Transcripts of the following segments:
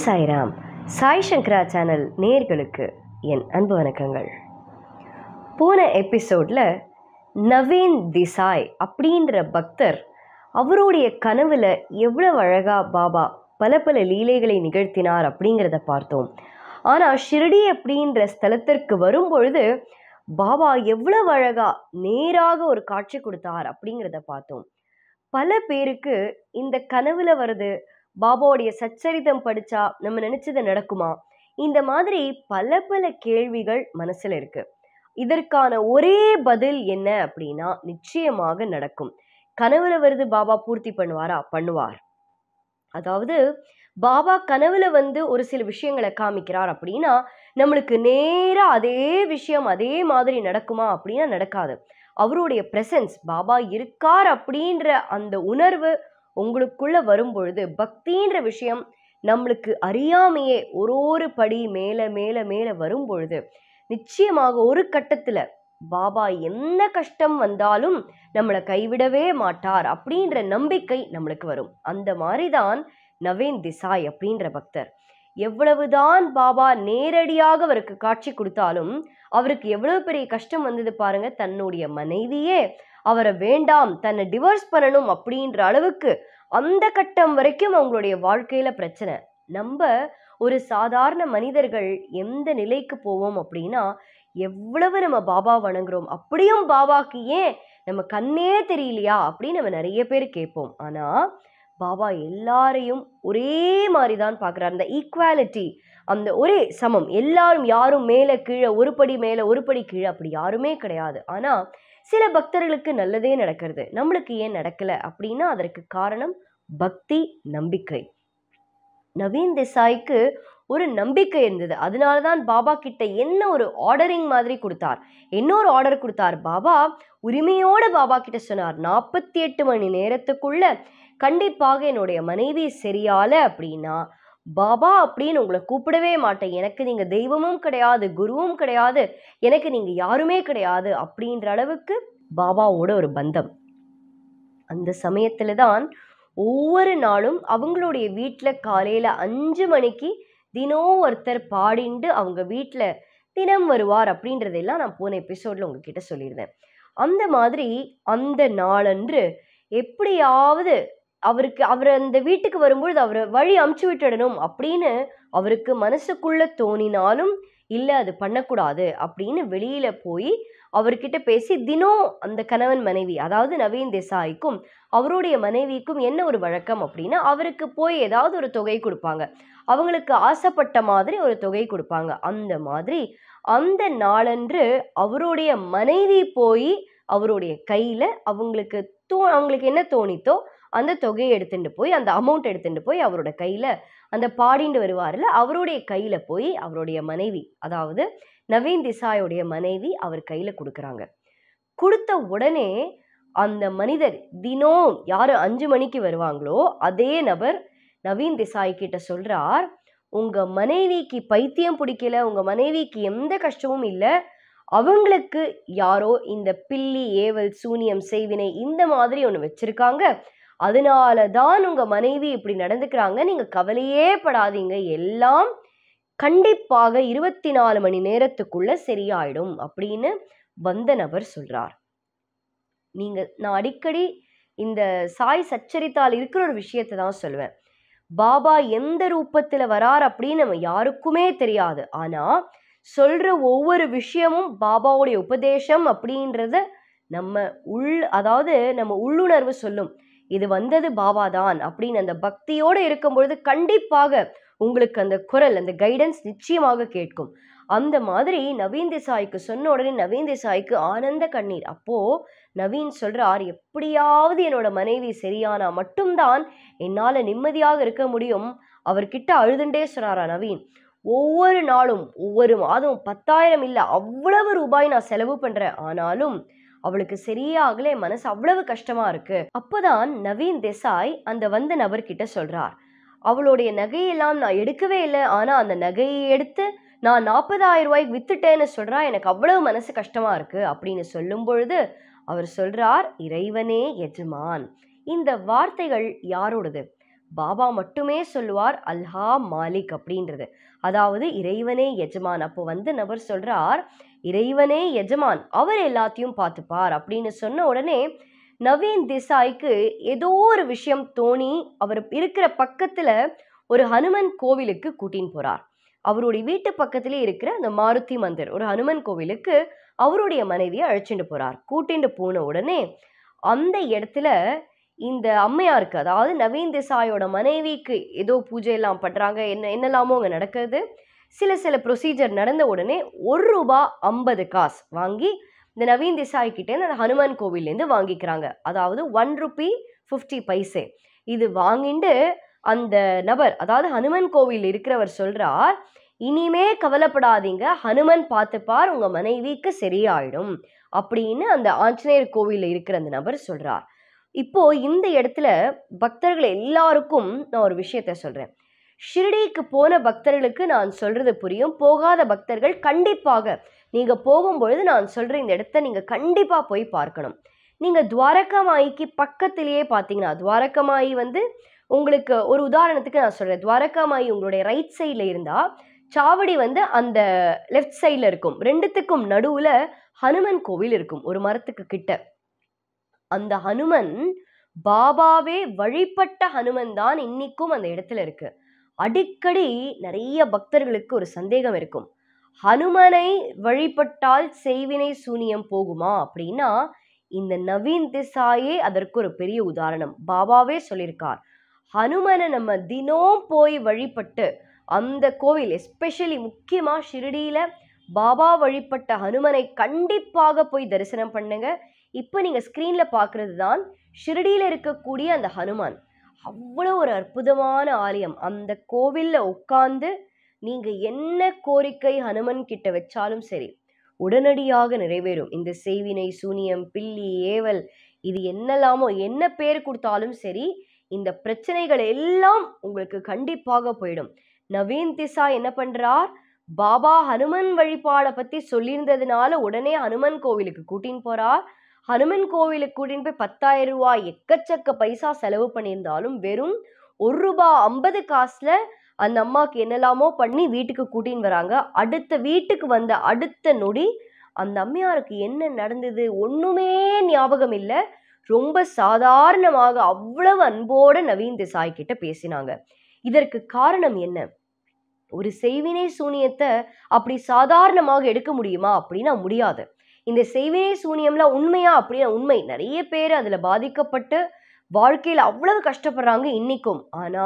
சாய்ராம். சாய் சங்கரா channel நேயர்களுக்கு என் அன்பு வணக்கங்கள். போன எபிசோடில் நவீன் தேசாய் அப்படின்ற பக்தர் அவருடைய கனவில் எவ்வளவு அழகாக பாபா பல பல லீலைகளை நிகழ்த்தினார் அப்படிங்கிறத பார்த்தோம். ஆனால் ஷிரடி அப்படின்ற ஸ்தலத்திற்கு வரும்பொழுது பாபா எவ்வளவு அழகாக நேராக ஒரு காட்சி கொடுத்தார் அப்படிங்கிறத பார்த்தோம். பல பேருக்கு இந்த கனவுல வருது, பாபாவுடைய சச்சரிதம் படிச்சா நம்ம நினைச்சது நடக்குமா, இந்த மாதிரி பல பல கேள்விகள் மனசுல இருக்கு. இதற்கான ஒரே பதில் என்ன அப்படின்னா, நிச்சயமாக நடக்கும். கனவுல வருது, பாபா பூர்த்தி பண்ணுவாரா? பண்ணுவார். அதாவது பாபா கனவுல ஒரு சில விஷயங்களை காமிக்கிறார் அப்படின்னா நம்மளுக்கு நேரா அதே விஷயம் அதே மாதிரி நடக்குமா அப்படின்னா நடக்காது. அவருடைய பிரசன்ஸ், பாபா இருக்கார் அப்படின்ற அந்த உணர்வு உங்களுக்குள்ள வரும்பொழுது பக்தின்ற விஷயம் நம்மளுக்கு அறியாமையே ஒரு படி மேல மேல மேல வரும்பொழுது நிச்சயமாக ஒரு கட்டத்துல பாபா என்ன கஷ்டம் வந்தாலும் நம்மளை கைவிடவே மாட்டார் அப்படின்ற நம்பிக்கை நம்மளுக்கு வரும். அந்த மாதிரிதான் நவீன் தேசாய் அப்படின்ற பக்தர். எவ்வளவுதான் பாபா நேரடியாக அவருக்கு காட்சி கொடுத்தாலும் அவருக்கு எவ்வளவு பெரிய கஷ்டம் வந்தது பாருங்க. தன்னுடைய மனைவியே அவரை வேண்டாம், தன்னை டிவோர்ஸ் பண்ணணும் அப்படின்ற அளவுக்கு அந்த கட்டம் வரைக்கும் அவங்களுடைய வாழ்க்கையில பிரச்சனை. நம்ம ஒரு சாதாரண மனிதர்கள் எந்த நிலைக்கு போவோம் அப்படின்னா, எவ்வளவு நம்ம பாபா வணங்குறோம், அப்படியும் பாபாக்கு ஏன் நம்ம கண்ணே தெரியலையா அப்படின்னு நம்ம நிறைய பேர் கேட்போம். ஆனா பாபா எல்லாரையும் ஒரே மாதிரி தான் பார்க்குறார். அந்த ஈக்குவாலிட்டி, அந்த ஒரே சமம், எல்லாரும், யாரும் மேலே கீழே, ஒரு படி மேலே ஒரு படி கீழே அப்படி யாருமே கிடையாது. ஆனால் சில பக்தர்களுக்கு நல்லதே நடக்கிறது, நம்மளுக்கு ஏன் நடக்கலை அப்படின்னா அதற்கு காரணம் பக்தி, நம்பிக்கை. நவீன் தேசாய்க்கு ஒரு நம்பிக்கை இருந்தது. அதனால தான் பாபா கிட்ட என்ன ஒரு ஆர்டரிங் மாதிரி கொடுத்தார், இன்னொரு ஆர்டர் கொடுத்தார். பாபா உரிமையோட பாபா கிட்ட சொன்னார், 48 மணி நேரத்துக்குள்ள கண்டிப்பாக என்னுடைய மனைவி சரியால அப்படின்னா பாபா அப்படின்னு உங்களை கூப்பிடவே மாட்டேன், எனக்கு நீங்க தெய்வமும் கிடையாது, குருவும் கிடையாது, எனக்கு நீங்க யாருமே கிடையாது அப்படின்ற அளவுக்கு பாபாவோட ஒரு பந்தம். அந்த சமயத்துல தான் ஒவ்வொரு நாளும் அவங்களுடைய வீட்டில் காலையில 5 மணிக்கு தினம் ஒருத்தர் பாடிண்டு அவங்க வீட்டில் தினம் வருவார் அப்படின்றதெல்லாம் நான் போன எபிசோட்ல உங்ககிட்ட சொல்லியிருந்தேன். அந்த மாதிரி அந்த நாளன்று எப்படியாவது அவர் அந்த வீட்டுக்கு வரும்பொழுது அவரை வழி அமுச்சு விட்டுடணும் அப்படின்னு அவருக்கு மனசுக்குள்ள தோணினாலும் இல்லை, அது பண்ணக்கூடாது அப்படின்னு வெளியில போய் அவர்கிட்ட பேசி தினம் அந்த கணவன் மனைவி, அதாவது நவீன் தேசாய்க்கும் அவருடைய மனைவிக்கும் என்ன ஒரு வழக்கம் அப்படின்னா, அவருக்கு போய் ஏதாவது ஒரு தொகை கொடுப்பாங்க, அவங்களுக்கு ஆசைப்பட்ட மாதிரி ஒரு தொகை கொடுப்பாங்க. அந்த மாதிரி அந்த நாளன்று அவருடைய மனைவி போய் அவருடைய கையில அவங்களுக்கு என்ன தோணித்தோ அந்த தொகையை எடுத்துட்டு போய், அந்த அமௌண்ட் எடுத்துட்டு போய் அவரோட கையில, அந்த பாடிண்டு வருவார்ல அவருடைய கையில போய் அவருடைய மனைவி, அதாவது நவீன் தேசாயோடைய மனைவி அவர் கையில கொடுக்குறாங்க. கொடுத்த உடனே அந்த மனிதர் தினம் யாரு 5 மணிக்கு வருவாங்களோ அதே நபர் நவீன் தேசாய் கிட்ட சொல்றார், உங்க மனைவிக்கு பைத்தியம் பிடிக்கல, உங்க மனைவிக்கு எந்த கஷ்டமும் இல்லை, அவங்களுக்கு யாரோ இந்த பில்லி, ஏவல், சூனியம், செய்வினை இந்த மாதிரி ஒன்று வச்சிருக்காங்க, அதனால தான் உங்க மனைவி இப்படி நடந்துக்கிறாங்க, நீங்க கவலையே படாதீங்க, எல்லாம் கண்டிப்பாக 24 மணி நேரத்துக்குள்ள சரியாயிடும் அப்படின்னு வந்த நபர் சொல்றார். நான் அடிக்கடி இந்த சாய் சச்சரித்தால் இருக்கிற ஒரு விஷயத்தை தான் சொல்லுவேன். பாபா எந்த ரூபத்துல வரார் அப்படின்னு நம்ம யாருக்குமே தெரியாது. ஆனா சொல்ற ஒவ்வொரு விஷயமும் பாபாவுடைய உபதேசம் அப்படின்றத நம்ம உள்ளுணர்வு சொல்லும், இது வந்தது பாபா தான் அப்படின்னு. அந்த பக்தியோடு இருக்கும் பொழுது கண்டிப்பாக உங்களுக்கு அந்த குரல், அந்த கைடன்ஸ் நிச்சயமாக கேட்கும். அந்த மாதிரி நவீன் தேசாய்க்கு சொன்ன உடனே நவீன் தேசாய்க்கு ஆனந்த கண்ணீர். அப்போ நவீன் சொல்றார், எப்படியாவது என்னோட மனைவி சரியானா மட்டும்தான் என்னால நிம்மதியாக இருக்க முடியும். அவர்கிட்ட அழுதுண்டே சொன்னாரா நவீன், ஒவ்வொரு நாளும் ஒவ்வொரு மாதம் 10,000 இல்லை அவ்வளவு ரூபாய் நான் செலவு பண்றேன், ஆனாலும் அவளுக்கு சரியாகலே, மனசு அவ்வளவு கஷ்டமா இருக்கு. அப்போதான் நவீன் தேசாய் அந்த வந்த நபர்கிட்ட சொல்றார், அவளுடைய நகையெல்லாம் நான் எடுக்கவே இல்லை, ஆனா அந்த நகையை எடுத்து நான் 40,000 ரூபாய்க்கு வித்துட்டேன்னு சொல்றா, எனக்கு அவ்வளவு மனசு கஷ்டமா இருக்கு அப்படின்னு சொல்லும் பொழுது அவர் சொல்றார், இறைவனே எஜமான். இந்த வார்த்தைகள் யாரோடது? பாபா மட்டுமே சொல்லுவார் அல்ஹா மாலிக் அப்படின்றது, அதாவது இறைவனே எஜமான். அப்போ நபர் சொல்றார், இறைவனே எஜமான், அவர் எல்லாத்தையும் பார்த்துப்பார் அப்படின்னு சொன்ன உடனே நவீன் தேசாய்க்கு ஏதோ ஒரு விஷயம் தோணி அவர் இருக்கிற பக்கத்துல ஒரு ஹனுமன் கோவிலுக்கு கூட்டின்னு போறார். அவருடைய வீட்டு பக்கத்திலே இருக்கிற அந்த மாருதி மந்திர், ஒரு ஹனுமன் கோவிலுக்கு அவருடைய மனைவியை அழைச்சிட்டு போறார். கூட்டிட்டு போன உடனே அந்த இடத்துல இந்த அம்மையாருக்கு, அதாவது நவீன் தேசாயோட மனைவிக்கு ஏதோ பூஜை எல்லாம் பண்றாங்க, என்னெல்லாமோ அங்க நடக்குது. சில ப்ரொசீஜர் நடந்த உடனே ₹1.50 வாங்கி இந்த நவீன் தேசாய் கிட்டே அந்த ஹனுமான் கோவிலேருந்து வாங்கிக்கிறாங்க. அதாவது ₹1.50. இது வாங்கிட்டு அந்த நபர், அதாவது ஹனுமன் கோவில் இருக்கிறவர் சொல்றார், இனிமே கவலைப்படாதீங்க, ஹனுமன் பார்த்துப்பார், உங்க மனைவிக்கு சரியாயிடும் அப்படின்னு அந்த ஆஞ்சநேயர் கோவிலில் இருக்கிற அந்த நபர் சொல்றார். இப்போ இந்த இடத்துல பக்தர்கள் எல்லாருக்கும் நான் ஒரு விஷயத்த சொல்றேன். ஷிரடிக்கு போன பக்தர்களுக்கு நான் சொல்றது புரியும், போகாத பக்தர்கள் கண்டிப்பாக நீங்க போகும்பொழுது நான் சொல்ற இந்த இடத்த நீங்க கண்டிப்பா போய் பார்க்கணும். நீங்க துவாரகாமாயிக்கு பக்கத்திலேயே பார்த்தீங்கன்னா, துவாரகாமாயி உங்களுக்கு ஒரு உதாரணத்துக்கு நான் சொல்றேன், துவாரகாமாயி உங்களுடைய ரைட் சைடில் இருந்தா சாவடி அந்த லெஃப்ட் சைடில் இருக்கும். ரெண்டுத்துக்கும் நடுவுல ஹனுமன் கோவில் இருக்கும், ஒரு மரத்துக்கு கிட்ட. அந்த ஹனுமன் பாபாவே வழிபட்ட ஹனுமன் தான் இன்னைக்கும் அந்த இடத்துல இருக்கு. அடிக்கடி நிறைய பக்தர்களுக்கு ஒரு சந்தேகம் இருக்கும், ஹனுமனை வழிபட்டால் செய்வினை சூனியம் போகுமா அப்படின்னா, இந்த நவீன் தேசாயே அதற்கு ஒரு பெரிய உதாரணம். பாபாவே சொல்லியிருக்கார், ஹனுமனை நம்ம தினம் போய் வழிபட்டு அந்த கோவில், எஸ்பெஷலி முக்கியமா ஷிரடியில பாபா வழிபட்ட ஹனுமனை கண்டிப்பாக போய் தரிசனம் பண்ணுங்க. இப்போ நீங்க ஸ்கிரீன்ல பார்க்கறது தான் ஷிரடியில இருக்கக்கூடிய அந்த ஹனுமான். அவ்வளோ ஒரு அற்புதமான ஆலயம். அந்த கோவில்ல உட்கார்ந்து நீங்க என்ன கோரிக்கை ஹனுமன் கிட்ட வச்சாலும் சரி, உடனடியாக நிறைவேறும். இந்த செய்வினை சூனியம், பில்லி, ஏவல், இது என்னெல்லாமோ என்ன பேர் கொடுத்தாலும் சரி, இந்த பிரச்சனைகள் எல்லாம் உங்களுக்கு கண்டிப்பாக போயிடும். நவீன் தேசாய் என்ன பண்றார், பாபா ஹனுமன் வழிபாடை பத்தி சொல்லியிருந்ததுனால உடனே ஹனுமன் கோவிலுக்கு கூட்டின்னு போறார். ஹனுமன் கோவிலுக்கு கூட்டின்னு போய் ₹10,000 எக்கச்சக்க பைசா செலவு பண்ணியிருந்தாலும் வெறும் ₹1.50 அந்த அம்மாவுக்கு என்னெல்லாமோ பண்ணி வீட்டுக்கு கூட்டின்னு வராங்க. அடுத்த வீட்டுக்கு வந்த அடுத்த நொடி அந்த அம்மையாருக்கு என்ன நடந்தது ஒண்ணுமே ஞாபகம் இல்லை. ரொம்ப சாதாரணமாக அவ்வளவு அன்போட நவீன் தேசாய் கிட்ட பேசினாங்க. இதற்கு காரணம் என்ன? ஒரு செய்வினை சூனியத்தை அப்படி சாதாரணமாக எடுக்க முடியுமா அப்படின்னா முடியாது. இந்த செய்வினை சூனியம்லாம் உண்மையா அப்படின்னா உண்மை. நிறைய பேர் அதுல பாதிக்கப்பட்டு வாழ்க்கையில் அவ்வளவு கஷ்டப்படுறாங்க இன்னைக்கும். ஆனா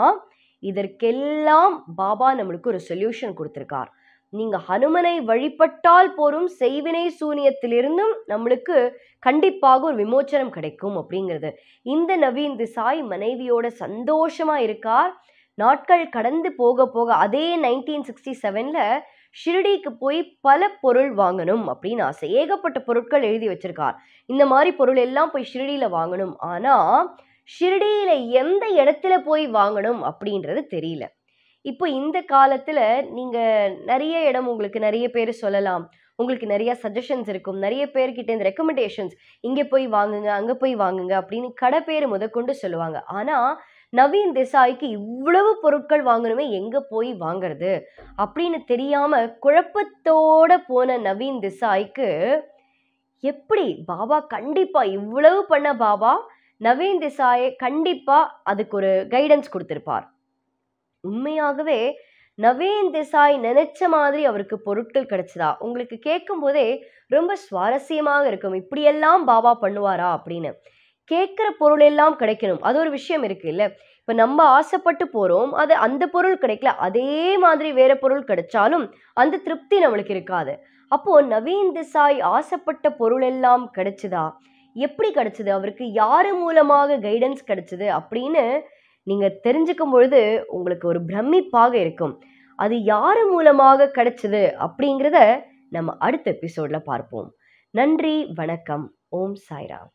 இதற்கெல்லாம் பாபா நம்மளுக்கு ஒரு சொல்யூஷன் கொடுத்திருக்கார். நீங்க ஹனுமனை வழிபட்டால் போரும், செய்வினை சூனியத்திலிருந்தும் நம்மளுக்கு கண்டிப்பாக ஒரு விமோச்சனம் கிடைக்கும் அப்படிங்கிறது. இந்த நவீன் தேசாய் மனைவியோட சந்தோஷமா இருக்கார். நாட்கள் கடந்து போக போக அதே 1967ல ஷிரடிக்கு போய் பல பொருள் வாங்கணும் அப்படின்னு ஆசை. ஏகப்பட்ட பொருட்கள் எழுதி வச்சிருக்கார், இந்த மாதிரி பொருள் எல்லாம் போய் ஷிரடியில வாங்கணும். ஆனா ஷிரடியில எந்த இடத்துல போய் வாங்கணும் அப்படின்றது தெரியல. இப்போ இந்த காலத்துல நீங்க நிறைய இடம், உங்களுக்கு நிறைய பேர் சொல்லலாம், உங்களுக்கு நிறைய சஜஷன்ஸ் இருக்கும், நிறைய பேர்கிட்ட இந்த ரெக்கமெண்டேஷன்ஸ், இங்கே போய் வாங்குங்க அங்கே போய் வாங்குங்க அப்படின்னு கடை பேர் முதற்கொண்டு சொல்லுவாங்க. ஆனா நவீன் தேசாய்க்கு இவ்வளவு பொருட்கள் வாங்கணுமே, எங்க போய் வாங்குறது அப்படின்னு தெரியாம குழப்பத்தோட போன நவீன் தேசாய்க்கு எப்படி பாபா கண்டிப்பா இவ்வளவு பண்ண பாபா நவீன் தேசாயை கண்டிப்பா அதுக்கு ஒரு கைடன்ஸ் கொடுத்திருப்பார். உண்மையாகவே நவீன் தேசாய் நினைச்ச மாதிரி அவருக்கு பொருட்கள் கிடைச்சதா? உங்களுக்கு கேட்கும் போதே ரொம்ப சுவாரஸ்யமாக இருக்கும், இப்படியெல்லாம் பாபா பண்ணுவாரா அப்படின்னு. கேட்குற பொருள் எல்லாம் கிடைக்கணும், அது ஒரு விஷயம் இருக்கு இல்லை? இப்போ நம்ம ஆசைப்பட்டு போகிறோம், அது அந்த பொருள் கிடைக்கல, அதே மாதிரி வேற பொருள் கிடைச்சாலும் அந்த திருப்தி நம்மளுக்கு இருக்காது. அப்போ நவீன் தேசாய் ஆசைப்பட்ட பொருள் எல்லாம் கிடைச்சதா? எப்படி கிடைச்சது? அவருக்கு யாரு மூலமாக கைடன்ஸ் கிடைச்சது அப்படின்னு நீங்க தெரிஞ்சுக்கும் பொழுது உங்களுக்கு ஒரு பிரமிப்பாக இருக்கும். அது யாரு மூலமாக கிடைச்சது அப்படிங்கிறத நம்ம அடுத்த எபிசோட்ல பார்ப்போம். நன்றி, வணக்கம். ஓம் சாய்ராம்.